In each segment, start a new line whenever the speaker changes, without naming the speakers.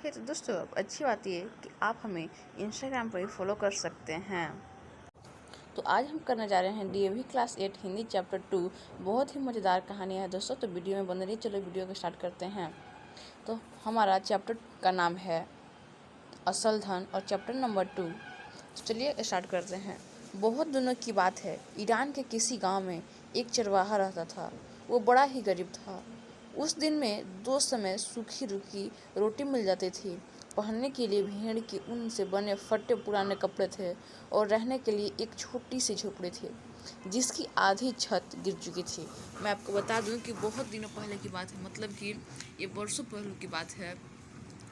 फिर दोस्तों अच्छी बात ये कि आप हमें इंस्टाग्राम पर भी फॉलो कर सकते हैं। तो आज हम करने जा रहे हैं DAV क्लास 8 हिंदी चैप्टर 2। बहुत ही मज़ेदार कहानी है दोस्तों, तो वीडियो में बने रहिए। चलो वीडियो को स्टार्ट करते हैं। तो हमारा चैप्टर का नाम है असल धन और चैप्टर नंबर 2। चलिए स्टार्ट करते हैं। बहुत दिनों की बात है, ईरान के किसी गांव में एक चरवाहा रहता था। वो बड़ा ही गरीब था। उस दिन में 2 समय सूखी रुखी रोटी मिल जाती थी। पहनने के लिए भेड़ की ऊन से बने फटे पुराने कपड़े थे और रहने के लिए एक छोटी सी झोपड़ी थी जिसकी आधी छत गिर चुकी थी। मैं आपको बता दूं कि बहुत दिनों पहले की बात है, मतलब कि ये वर्षों पहले की बात है।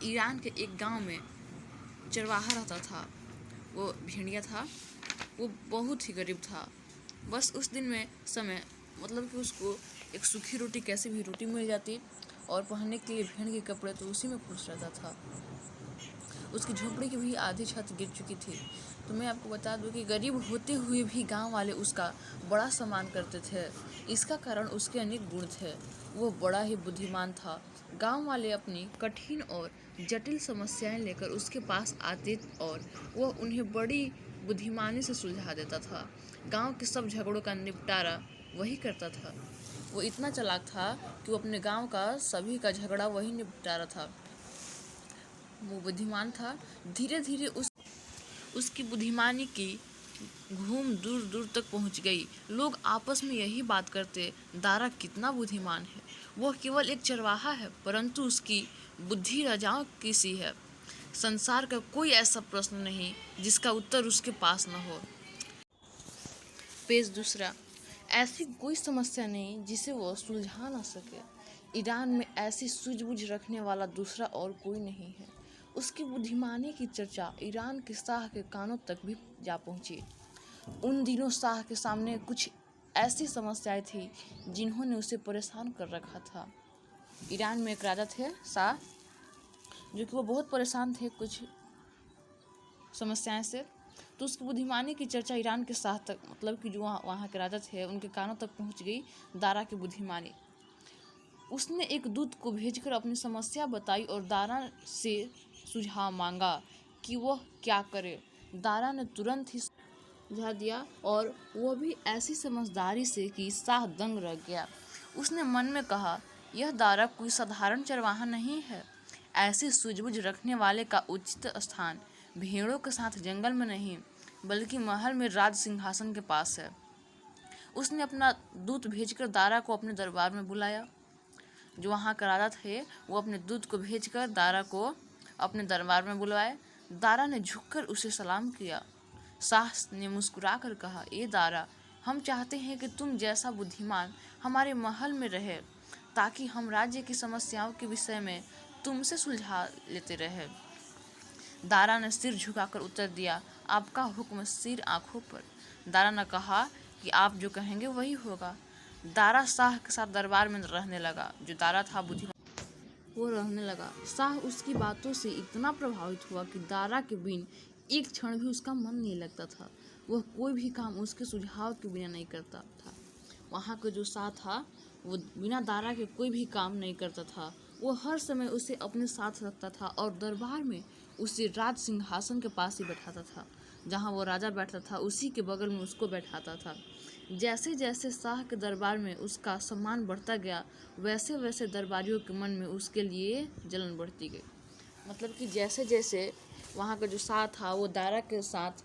ईरान के एक गांव में चरवाहा रहता था। वो भेड़िया था। वो बहुत ही गरीब था। बस उस दिन में समय, मतलब कि उसको एक सूखी रोटी, कैसे भी रोटी मिल जाती और पहनने के लिए भेड़ के कपड़े, तो उसी में खुश रहता था। उसकी झोपड़ी की भी आधी छत गिर चुकी थी। तो मैं आपको बता दूं कि गरीब होते हुए भी गांव वाले उसका बड़ा सम्मान करते थे। इसका कारण उसके अनेक गुण थे। वो बड़ा ही बुद्धिमान था। गांव वाले अपनी कठिन और जटिल समस्याएं लेकर उसके पास आते और वह उन्हें बड़ी बुद्धिमानी से सुलझा देता था। गांव के सब झगड़ों का निपटारा वही करता था। वो इतना चालाक था कि वो अपने गांव का सभी का झगड़ा वही निपटा रहा था। वो बुद्धिमान था। धीरे धीरे उसकी बुद्धिमानी की घूम दूर दूर तक पहुंच गई। लोग आपस में यही बात करते, दारा कितना बुद्धिमान है। वह केवल एक चरवाहा है, परंतु उसकी बुद्धि राजाओं की सी है। संसार का कोई ऐसा प्रश्न नहीं जिसका उत्तर उसके पास न हो। पेज दूसरा। ऐसी कोई समस्या नहीं जिसे वह सुलझा ना सके। ईरान में ऐसी सूझबूझ रखने वाला दूसरा और कोई नहीं है। उसकी बुद्धिमानी की चर्चा ईरान के शाह के कानों तक भी जा पहुंची। उन दिनों शाह के सामने कुछ ऐसी समस्याएं थी जिन्होंने उसे परेशान कर रखा था। ईरान में एक राजा थे शाह, जो कि वो बहुत परेशान थे कुछ समस्याएं से। तो उसकी बुद्धिमानी की चर्चा ईरान के शाह तक, मतलब कि जो वहाँ के राजा थे, उनके कानों तक पहुँच गई दारा की बुद्धिमानी। उसने एक दूत को भेजकर अपनी समस्या बताई और दारा से सुझाव मांगा कि वह क्या करे। दारा ने तुरंत ही सुझाव दिया और वह भी ऐसी समझदारी से कि शाह दंग रह गया। उसने मन में कहा, यह दारा कोई साधारण चरवाहा नहीं है। ऐसी सूझबूझ रखने वाले का उचित स्थान भेड़ों के साथ जंगल में नहीं, बल्कि महल में राज सिंहासन के पास है। उसने अपना दूत भेजकर दारा को अपने दरबार में बुलाया। जो वहाँ का राजा थे, वो अपने दूत को भेजकर दारा को अपने दरबार में बुलवाए। दारा ने झुककर उसे सलाम किया। शाह ने मुस्कुराकर कहा, ए दारा, हम चाहते हैं कि तुम जैसा बुद्धिमान हमारे महल में रहे, ताकि हम राज्य की समस्याओं के विषय में तुमसे सुलझा लेते रहे। दारा ने सिर झुकाकर उत्तर दिया, आपका हुक्म सिर आँखों पर। दारा ने कहा कि आप जो कहेंगे वही होगा। दारा शाह के साथ दरबार में रहने लगा। जो दारा था बुद्धिमान, वो रहने लगा। शाह उसकी बातों से इतना प्रभावित हुआ कि दारा के बिन एक क्षण भी उसका मन नहीं लगता था। वह कोई भी काम उसके सुझाव के बिना नहीं करता था। वहाँ का जो शाह था, वो बिना दारा के कोई भी काम नहीं करता था। वो हर समय उसे अपने साथ रखता था और दरबार में उसे राज सिंहासन के पास ही बैठाता था। जहाँ वो राजा बैठता था, उसी के बगल में उसको बैठाता था। जैसे जैसे शाह के दरबार में उसका सम्मान बढ़ता गया, वैसे वैसे दरबारियों के मन में उसके लिए जलन बढ़ती गई। मतलब कि जैसे जैसे वहाँ का जो शाह था, वो दारा के साथ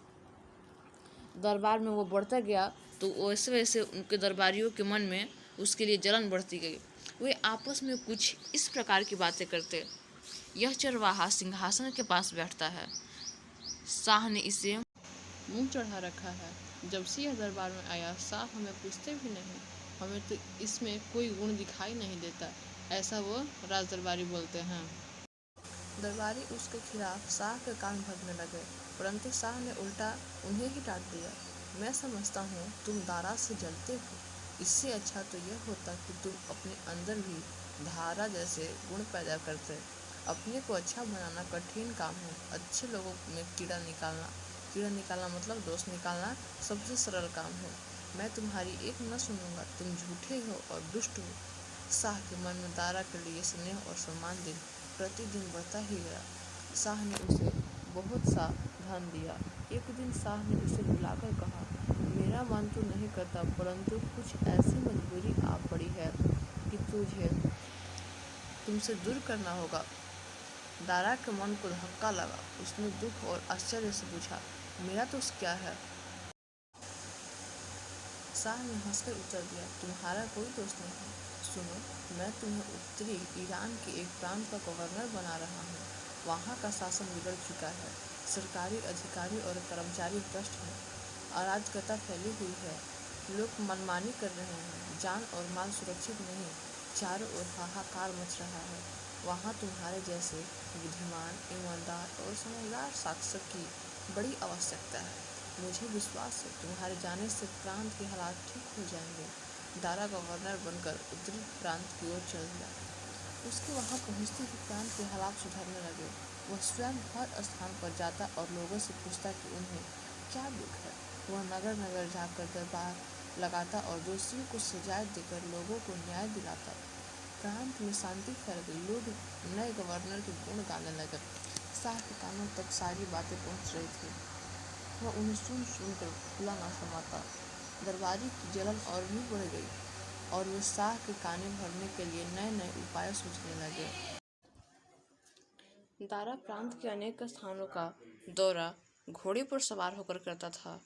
दरबार में वो बढ़ता गया, तो वैसे वैसे उनके दरबारियों के मन में उसके लिए जलन बढ़ती गई। वे आपस में कुछ इस प्रकार की बातें करते, यह चरवाहा सिंहासन के पास बैठता है, शाह ने इसे मुंह चढ़ा रखा है। जब से यह दरबार में आया, शाह हमें पूछते भी नहीं, हमें तो इसमें कोई गुण दिखाई नहीं देता, ऐसा वो राज दरबारी बोलते हैं। दरबारी उसके खिलाफ शाह के कान भरने लगे, परंतु शाह ने उल्टा उन्हें ही डांट दिया। मैं समझता हूँ तुम दारा से जलते हो। इससे अच्छा तो यह होता कि तुम अपने अंदर भी धारा जैसे गुण पैदा करते। अपने को अच्छा बनाना कठिन काम है। अच्छे लोगों में कीड़ा निकालना मतलब दोष निकालना सबसे सरल काम है। मैं तुम्हारी एक न सुनूंगा, तुम झूठे हो और दुष्ट हो। शाह के मन में दारा के लिए स्नेह और सम्मान दिल प्रतिदिन बढ़ता ही गया। शाह ने उसे बहुत सा धन दिया। एक दिन शाह ने उसे बुलाकर कहा, मेरा मन तो नहीं करता, परंतु कुछ ऐसी मजबूरी आ पड़ी है कि तुमसे दूर करना होगा। दारा के मन को धक्का लगा। उसने दुख और आश्चर्य से पूछा, मेरा दोष क्या है? शाह ने हंसकर उत्तर दिया, तुम्हारा कोई दोष नहीं है। सुनो, मैं तुम्हें उत्तरी ईरान के एक प्रांत का गवर्नर बना रहा हूँ। वहाँ का शासन बिगड़ चुका है। सरकारी अधिकारी और कर्मचारी भ्रष्ट हैं। अराजकता फैली हुई है। लोग मनमानी कर रहे हैं। जान और माल सुरक्षित नहीं। चारों ओर हाहाकार मच रहा है। वहाँ तुम्हारे जैसे बुद्धिमान, ईमानदार और समझदार शासक की बड़ी आवश्यकता है। मुझे विश्वास है तुम्हारे जाने से प्रांत के हालात ठीक हो जाएंगे। दारा गवर्नर बनकर उत्तरी प्रांत की ओर चल दिया। उसके वहाँ पहुँचते ही प्रांत के हालात सुधरने लगे। वह स्वयं हर स्थान पर जाता और लोगों से पूछता कि उन्हें क्या दुख है। वह नगर नगर जाकर दरबार लगाता और दोषियों को सजाएं देकर लोगों को न्याय दिलाता। प्रांत में शांति फैल गई। लोग नए गवर्नर के गुण गाने लगे। शाह के कानों तक सारी बातें पहुँच रही थी। वह उन्हें सुनकर खुला न समाता। दरबारी की जलन और भी बढ़ गई और वे शाह के काने भरने के लिए नए नए उपाय सोचने लगे। दारा प्रांत के अनेक स्थानों का दौरा घोड़े पर सवार होकर करता था।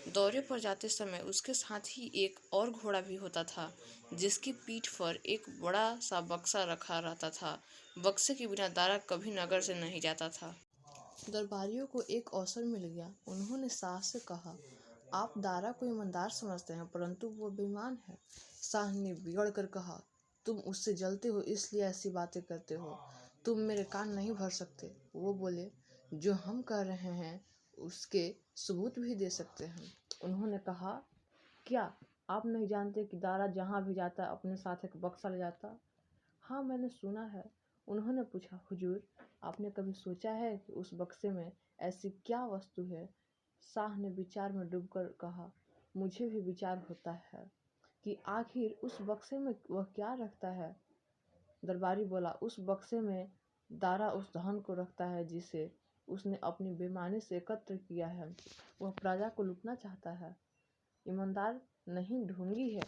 दौरे पर जाते समय उसके साथ ही एक और घोड़ा भी होता था, जिसकी पीठ पर एक बड़ा सा बक्सा रखा रहता था। बक्से के बिना दारा कभी नगर से नहीं जाता था। दरबारियों को एक अवसर मिल गया। उन्होंने शाह से कहा, आप दारा को ईमानदार समझते हैं, परंतु वो बेईमान है। शाह ने बिगड़ कर कहा, तुम उससे जलते हो इसलिए ऐसी बातें करते हो। तुम मेरे कान नहीं भर सकते। वो बोले, जो हम कह रहे हैं उसके सबूत भी दे सकते हैं। उन्होंने कहा, क्या आप नहीं जानते कि दारा जहाँ भी जाता अपने साथ एक बक्सा ले जाता? हाँ, मैंने सुना है। उन्होंने पूछा, हुजूर, आपने कभी सोचा है कि उस बक्से में ऐसी क्या वस्तु है? शाह ने विचार में डूबकर कहा, मुझे भी विचार होता है कि आखिर उस बक्से में वह क्या रखता है। दरबारी बोला, उस बक्से में दारा उस धन को रखता है जिसे उसने अपनी बेईमानी से एकत्र किया है। वह प्रजा को लूटना चाहता है। ईमानदार नहीं, ढोंगी है।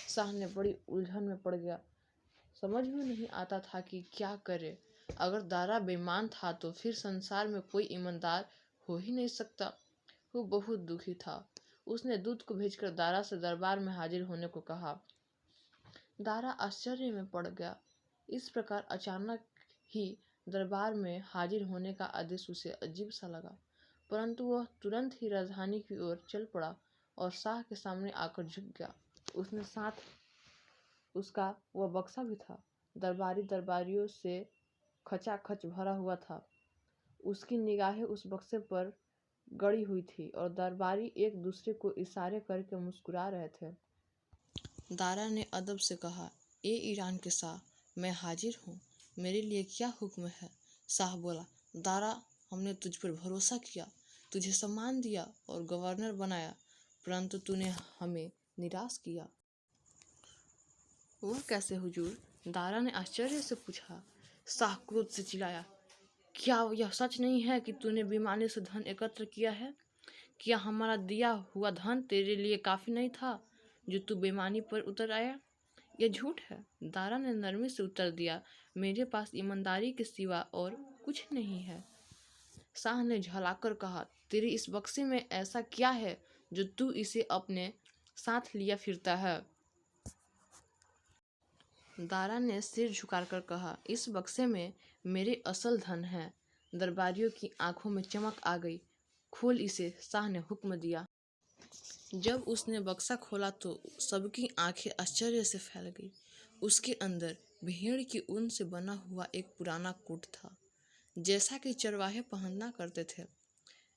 शाह ने बड़ी उलझन में पड़ गया। समझ में नहीं आता था कि क्या करे। अगर दारा बेईमान था तो फिर संसार में कोई ईमानदार हो ही नहीं सकता। वो बहुत दुखी था। उसने दूत को भेजकर दारा से दरबार में हाजिर होने को कहा। दारा आश्चर्य में पड़ गया। इस प्रकार अचानक ही दरबार में हाजिर होने का आदेश उसे अजीब सा लगा, परंतु वह तुरंत ही राजधानी की ओर चल पड़ा और शाह के सामने आकर झुक गया। उसने साथ उसका वह बक्सा भी था। दरबारियों से खचाखच भरा हुआ था। उसकी निगाहें उस बक्से पर गड़ी हुई थी और दरबारी एक दूसरे को इशारे करके मुस्कुरा रहे थे। दारा ने अदब से कहा, ए ईरान के शाह, मैं हाजिर हूँ। मेरे लिए क्या हुक्म है? शाह बोला, दारा, हमने तुझ पर भरोसा किया, तुझे सम्मान दिया और गवर्नर बनाया, परंतु तूने हमें निराश किया। वह कैसे हुजूर? दारा ने आश्चर्य से पूछा। शाह क्रोध से चिल्लाया, क्या यह सच नहीं है कि तूने बेईमानी से धन एकत्र किया है? क्या हमारा दिया हुआ धन तेरे लिए काफ़ी नहीं था जो तू बेईमानी पर उतर आया? यह झूठ है। दारा ने नरमी से उत्तर दिया, मेरे पास ईमानदारी के सिवा और कुछ नहीं है। शाह ने झलाकर कहा, तेरे इस बक्से में ऐसा क्या है जो तू इसे अपने साथ लिया फिरता है? दारा ने सिर झुकाकर कहा, इस बक्से में मेरे असल धन है। दरबारियों की आंखों में चमक आ गई। खोल इसे, शाह ने हुक्म दिया। जब उसने बक्सा खोला तो सबकी आंखें आश्चर्य से फैल गई। उसके अंदर भेड़ की ऊन से बना हुआ एक पुराना कोट था, जैसा कि चरवाहे पहना करते थे।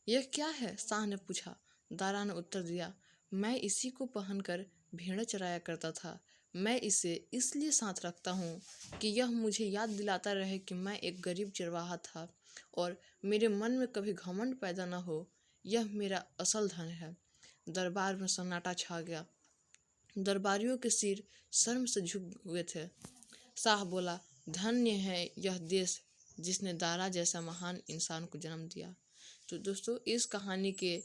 यह क्या है? शाह ने पूछा। दारा ने उत्तर दिया, मैं इसी को पहनकर भेड़ चराया करता था। मैं इसे इसलिए साथ रखता हूँ कि यह मुझे याद दिलाता रहे कि मैं एक गरीब चरवाहा था और मेरे मन में कभी घमंड पैदा न हो। यह मेरा असल धन है। दरबार में सन्नाटा छा गया। दरबारियों के सिर शर्म से झुक हुए थे। शाह बोला, धन्य है यह देश जिसने दारा जैसा महान इंसान को जन्म दिया। तो दोस्तों इस कहानी के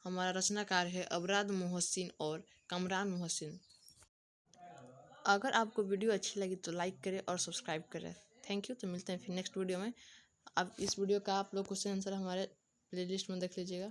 हमारा रचनाकार है अबरार मोहसिन और कमरान मोहसिन। अगर आपको वीडियो अच्छी लगी तो लाइक करें और सब्सक्राइब करें। Thank you. तो मिलते हैं फिर नेक्स्ट वीडियो में। अब इस वीडियो का आप लोग क्वेश्चन आंसर हमारे प्लेलिस्ट में देख लीजिएगा।